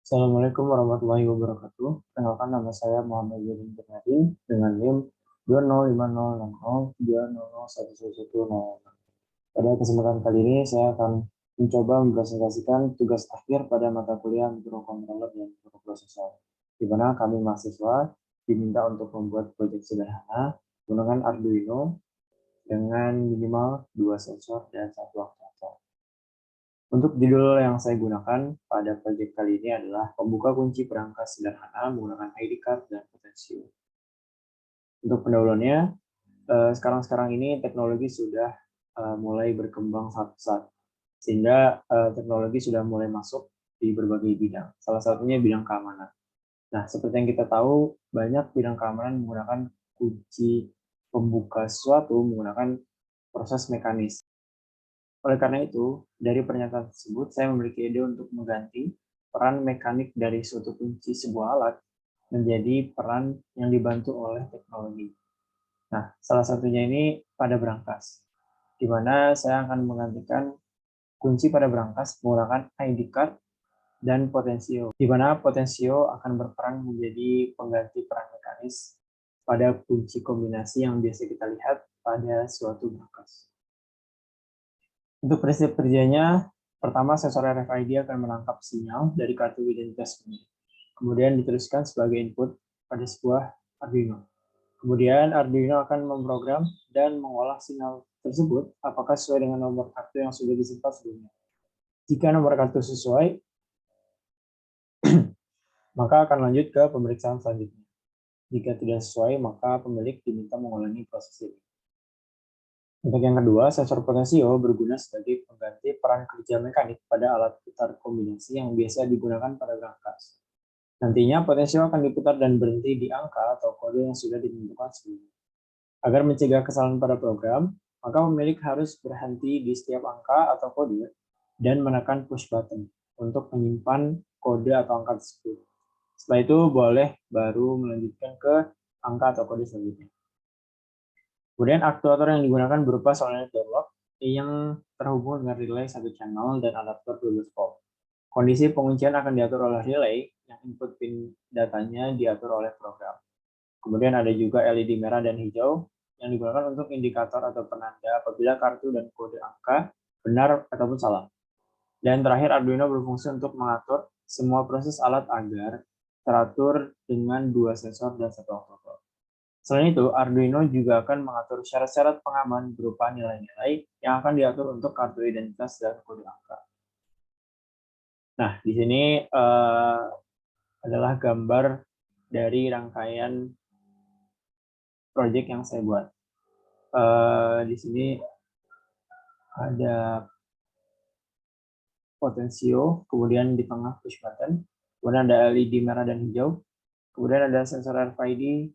Assalamualaikum warahmatullahi wabarakatuh. Perkenalkan nama saya Muhammad Yudin Bernadin dengan NIM 2050603001110. Pada kesempatan kali ini saya akan mencoba mempresentasikan tugas akhir pada mata kuliah mikrokontroler dan mikroprosesor, di mana kami mahasiswa diminta untuk membuat proyek sederhana menggunakan Arduino dengan minimal 2 sensor dan 1 aktuator. Untuk judul yang saya gunakan pada proyek kali ini adalah pembuka kunci perangkat sederhana menggunakan ID card dan potensio. Untuk pendahuluannya, sekarang ini teknologi sudah mulai berkembang sangat pesat, sehingga teknologi sudah mulai masuk di berbagai bidang. Salah satunya bidang keamanan. Nah, seperti yang kita tahu, banyak bidang keamanan menggunakan kunci pembuka sesuatu menggunakan proses mekanis. Oleh karena itu, dari pernyataan tersebut, saya memiliki ide untuk mengganti peran mekanik dari suatu kunci sebuah alat menjadi peran yang dibantu oleh teknologi. Nah, salah satunya ini pada brankas, di mana saya akan menggantikan kunci pada brankas menggunakan ID card dan potensio, di mana potensio akan berperan menjadi pengganti peran mekanis pada kunci kombinasi yang biasa kita lihat pada suatu brankas. Untuk prinsip kerjanya, pertama sensor RFID akan menangkap sinyal dari kartu identitas pemilik, kemudian diteruskan sebagai input pada sebuah Arduino. Kemudian Arduino akan memprogram dan mengolah sinyal tersebut apakah sesuai dengan nomor kartu yang sudah disimpan sebelumnya. Jika nomor kartu sesuai, maka akan lanjut ke pemeriksaan selanjutnya. Jika tidak sesuai, maka pemilik diminta mengulangi proses ini. Untuk yang kedua, sensor potensio berguna sebagai pengganti peran kerja mekanik pada alat putar kombinasi yang biasa digunakan pada brankas. Nantinya potensio akan diputar dan berhenti di angka atau kode yang sudah ditentukan sebelumnya. Agar mencegah kesalahan pada program, maka pemilik harus berhenti di setiap angka atau kode dan menekan push button untuk menyimpan kode atau angka tersebut. Setelah itu boleh baru melanjutkan ke angka atau kode selanjutnya. Kemudian aktuator yang digunakan berupa solenoid door lock yang terhubung dengan relay satu channel dan adaptor 12 volt. Kondisi penguncian akan diatur oleh relay yang input pin datanya diatur oleh program. Kemudian ada juga LED merah dan hijau yang digunakan untuk indikator atau penanda apabila kartu dan kode angka benar ataupun salah. Dan terakhir Arduino berfungsi untuk mengatur semua proses alat agar teratur dengan 2 sensor dan 1 aktuator. Selain itu, Arduino juga akan mengatur syarat-syarat pengaman berupa nilai-nilai yang akan diatur untuk kartu identitas dan kode angka. Nah, di sini adalah gambar dari rangkaian project yang saya buat. Di sini ada potensio, kemudian di tengah push button, kemudian ada LED merah dan hijau, kemudian ada sensor RFID,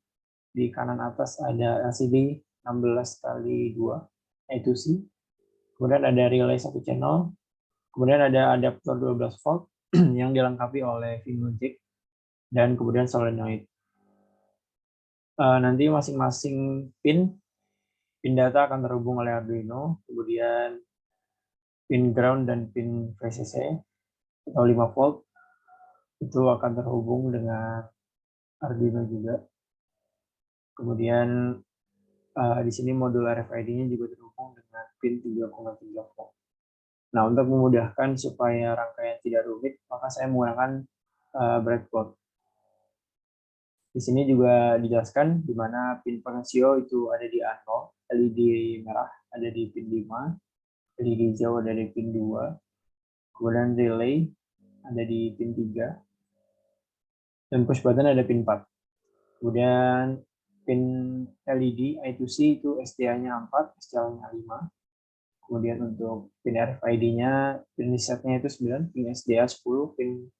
di kanan atas ada LCD 16x2 I2C, kemudian ada relay satu channel, kemudian ada adaptor 12 volt yang dilengkapi oleh Vino jack, dan kemudian solenoid. Nanti masing-masing pin data akan terhubung oleh Arduino, kemudian pin ground dan pin VCC atau 5 volt itu akan terhubung dengan Arduino juga. Kemudian di sini modul RFID-nya juga terhubung dengan pin 3,3 volt. Nah, untuk memudahkan supaya rangkaian tidak rumit, maka saya menggunakan breadboard. Di sini juga dijelaskan di mana pin potensio itu ada di A0, LED merah ada di pin 5, LED hijau ada di pin 2, kemudian relay ada di pin 3, dan push button ada pin 4. Kemudian pin LED I2C itu SDA-nya 4, SDA-nya 5. Kemudian untuk pin RFID-nya, pin reset-nya itu 9, pin SDA 10, pin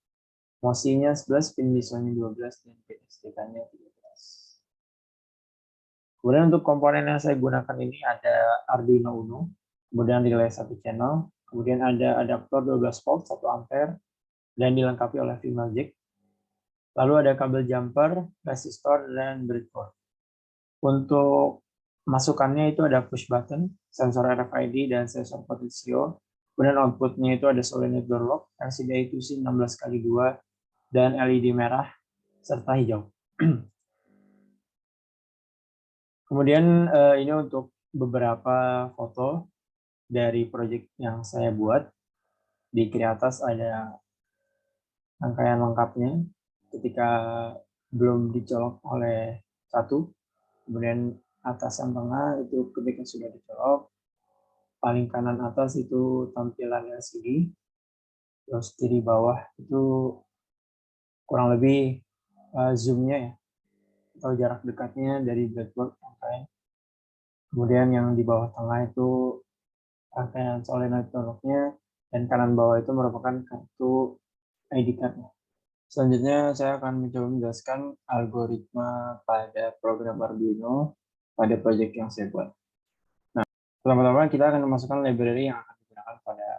MOSI-nya 11, pin MISO-nya 12, dan pin STK-nya 13. Kemudian untuk komponen yang saya gunakan ini ada Arduino Uno, kemudian relay 1 channel, kemudian ada adaptor 12 volt 1 ampere, dan dilengkapi oleh Vino jack. Lalu ada kabel jumper, resistor, dan breadboard. Untuk masukannya itu ada push button, sensor RFID, dan sensor potensio. Kemudian outputnya itu ada solenoid door lock, LCD I2C 16x2, dan LED merah serta hijau. Kemudian ini untuk beberapa foto dari proyek yang saya buat. Di kiri atas ada rangkaian lengkapnya ketika belum dicolok oleh satu. Kemudian atas yang tengah itu ketika sudah dicolok. Paling kanan atas itu tampilan LCD. Terus kiri bawah itu kurang lebih zoom-nya ya, atau jarak dekatnya dari breadboard rangkaian. Kemudian yang di bawah tengah itu rangkaian solenoid coloknya, dan kanan bawah itu merupakan kartu ID card-nya. Selanjutnya saya akan mencoba menjelaskan algoritma pada program Arduino pada proyek yang saya buat. Nah, pertama-tama kita akan memasukkan library yang akan digunakan pada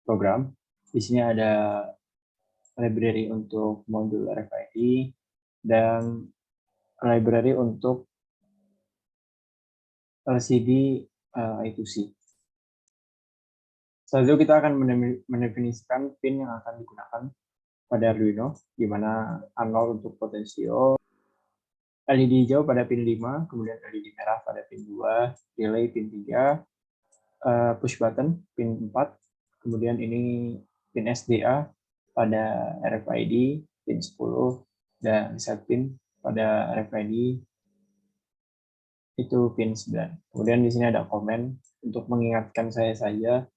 program. Di sini ada library untuk modul RFID dan library untuk LCD I2C. Selanjutnya kita akan mendefinisikan pin yang akan digunakan pada Arduino, di mana A0 untuk potensio, LED hijau pada pin 5, kemudian LED merah pada pin 2, relay pin 3, push button pin 4, kemudian ini pin SDA pada RFID pin 10, dan set pin pada RFID itu pin 9. Kemudian di sini ada komen untuk mengingatkan saya saja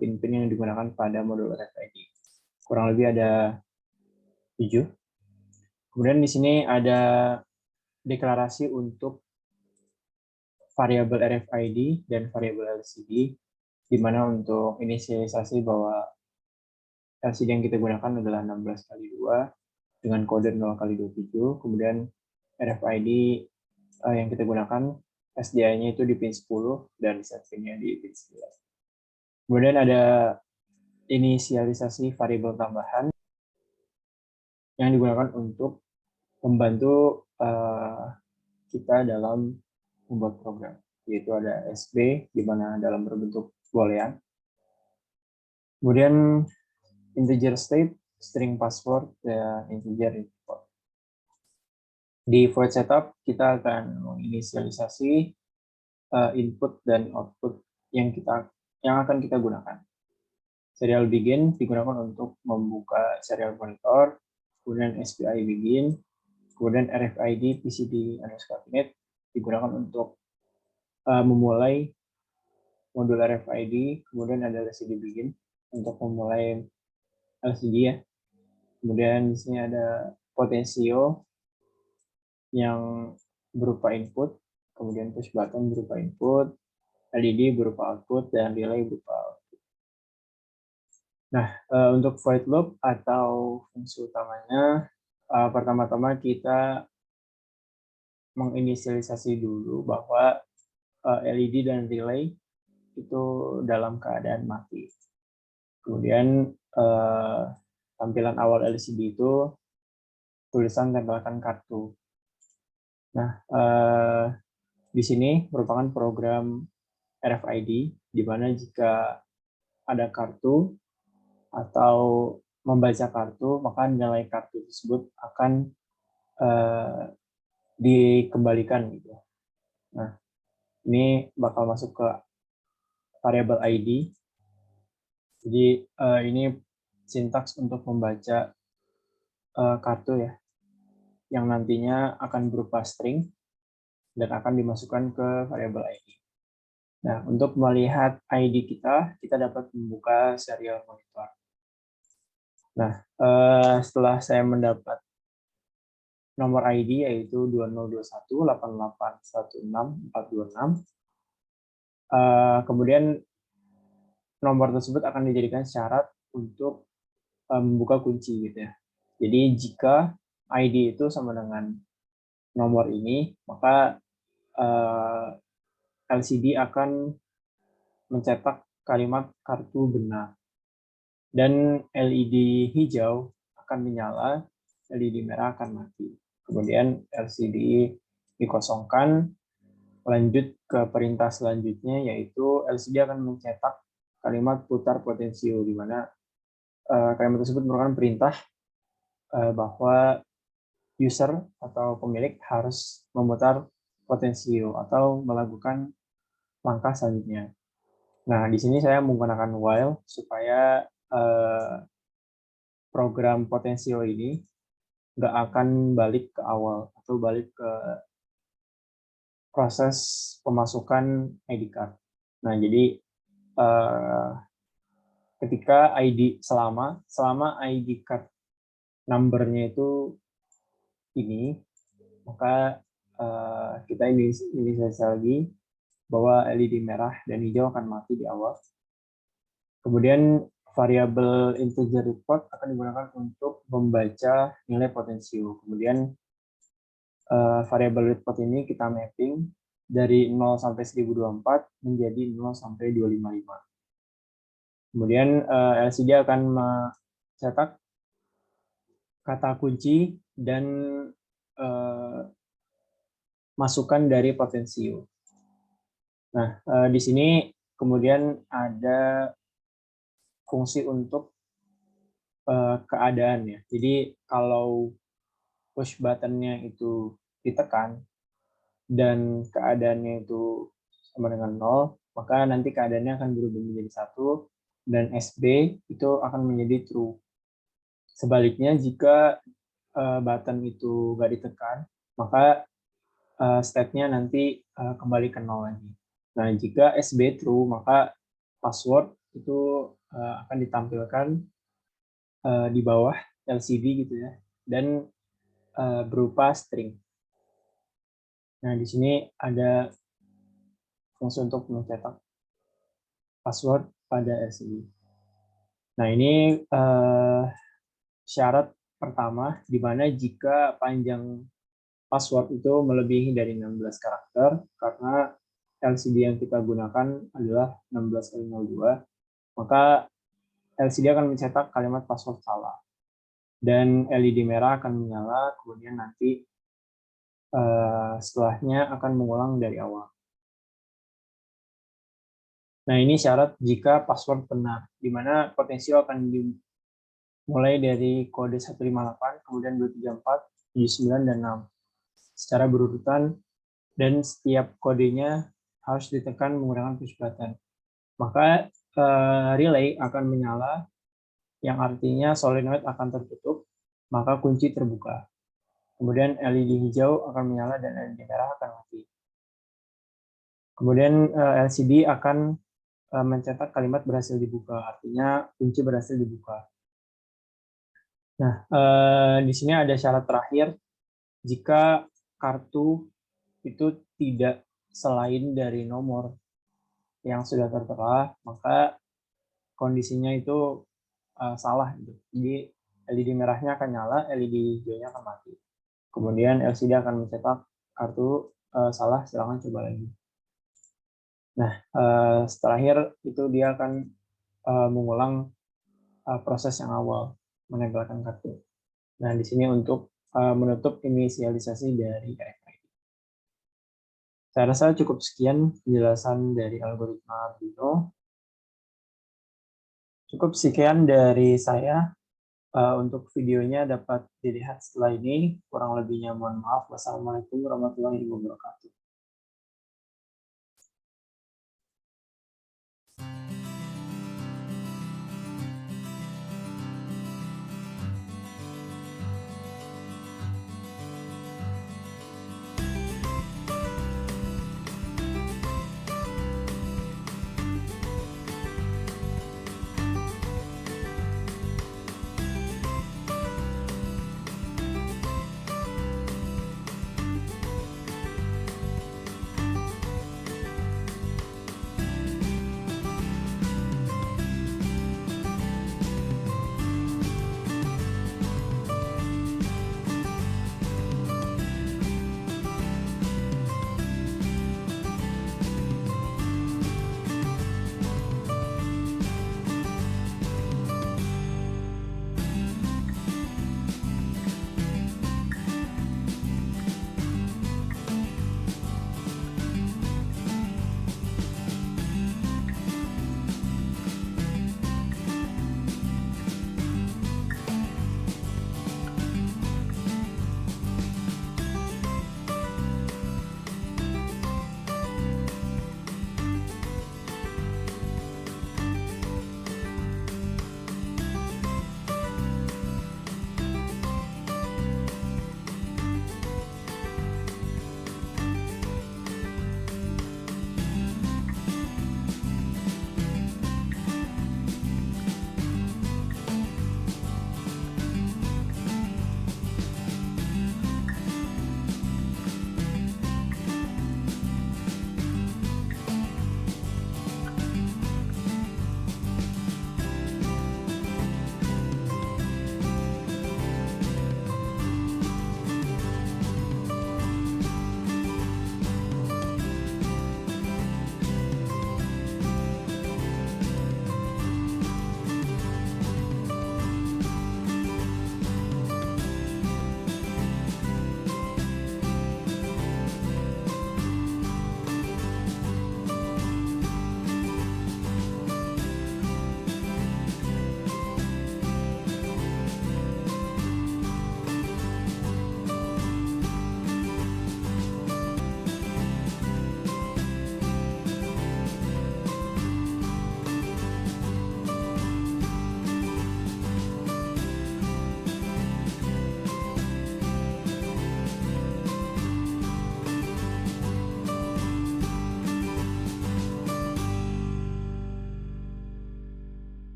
pin-pin yang digunakan pada modul RFID. Kurang lebih ada 7. Kemudian di sini ada deklarasi untuk variabel RFID dan variabel LCD, di mana untuk inisialisasi bahwa LCD yang kita gunakan adalah 16x2 dengan kode 0x27, kemudian RFID yang kita gunakan SDI-nya itu di pin 10 dan set pin-nya di pin 9. Kemudian ada inisialisasi variabel tambahan yang digunakan untuk membantu kita dalam membuat program, yaitu ada SB, di mana dalam berbentuk boolean. Kemudian integer state, string password, dan integer import. Di void setup, kita akan menginisialisasi input dan output yang akan kita gunakan. Serial begin digunakan untuk membuka serial monitor, kemudian SPI begin, kemudian RFID PCB_init digunakan untuk memulai modul RFID, kemudian ada LCD begin untuk memulai LCD ya. Kemudian di sini ada potensio yang berupa input, kemudian push button berupa input, LED berupa output, dan relay berupa output. Nah, untuk void loop atau fungsi utamanya, pertama-tama kita menginisialisasi dulu bahwa LED dan relay itu dalam keadaan mati. Kemudian tampilan awal LCD itu tulisan tempelkan kartu. Nah, di sini merupakan program RFID, di mana jika ada kartu atau membaca kartu, maka nilai kartu tersebut akan dikembalikan gitu. Nah, ini bakal masuk ke variabel ID. Jadi ini sintaks untuk membaca kartu ya, yang nantinya akan berupa string dan akan dimasukkan ke variabel ID. Nah, untuk melihat ID kita dapat membuka serial monitor. Nah, setelah saya mendapat nomor ID yaitu 2021881646, kemudian nomor tersebut akan dijadikan syarat untuk membuka kunci gitu ya. Jadi jika ID itu sama dengan nomor ini, maka LCD akan mencetak kalimat kartu benar. Dan LED hijau akan menyala, LED merah akan mati. Kemudian LCD dikosongkan, lanjut ke perintah selanjutnya, yaitu LCD akan mencetak kalimat putar potensio, di mana kalimat tersebut merupakan perintah bahwa user atau pemilik harus memutar potensio atau melakukan langkah selanjutnya. Nah, di sini saya menggunakan while supaya program potensio ini nggak akan balik ke awal atau balik ke proses pemasukan ID card. Nah, jadi ketika selama ID card number-nya itu ini, maka kita inisialisasi lagi bahwa LED merah dan hijau akan mati di awal. Kemudian variabel integer report akan digunakan untuk membaca nilai potensio. Kemudian variabel report ini kita mapping dari 0 sampai 1024 menjadi 0 sampai 255. Kemudian LCD akan mencetak kata kunci dan masukan dari potensio. Nah, di sini kemudian ada fungsi untuk keadaan ya. Jadi kalau push button-nya itu ditekan dan keadaannya itu sama dengan 0, maka nanti keadaannya akan berubah menjadi 1 dan SB itu akan menjadi true. Sebaliknya jika button itu nggak ditekan, maka state-nya nanti kembali ke 0 lagi. Nah, jika SB true, maka password itu akan ditampilkan di bawah LCD gitu ya, dan berupa string. Nah, di sini ada fungsi untuk mencetak password pada LCD. Nah, ini syarat pertama, di mana jika panjang password itu melebihi dari 16 karakter, karena LCD yang kita gunakan adalah 16x02, maka LCD akan mencetak kalimat password salah. Dan LED merah akan menyala, kemudian nanti setelahnya akan mengulang dari awal. Nah, ini syarat jika password benar, di mana potensio akan dimulai dari kode 158, kemudian 234, 79, dan 6 secara berurutan, dan setiap kodenya harus ditekan menggunakan push button. Maka relay akan menyala, yang artinya solenoid akan tertutup, maka kunci terbuka. Kemudian LED hijau akan menyala dan LED merah akan mati. Kemudian LCD akan mencetak kalimat berhasil dibuka, artinya kunci berhasil dibuka. Nah, di sini ada syarat terakhir, jika kartu itu tidak selain dari nomor yang sudah tertera, maka kondisinya itu salah gitu. Jadi LED merahnya akan nyala, LED hijaunya akan mati. Kemudian LCD akan mencetak kartu salah, silakan coba lagi. Nah, terakhir itu dia akan mengulang proses yang awal, menempelkan kartu. Nah, di sini untuk menutup inisialisasi dari RFID. Saya rasa cukup sekian penjelasan dari algoritma Arduino. Cukup sekian dari saya. Untuk videonya dapat dilihat setelah ini. Kurang lebihnya mohon maaf. Wassalamualaikum warahmatullahi wabarakatuh.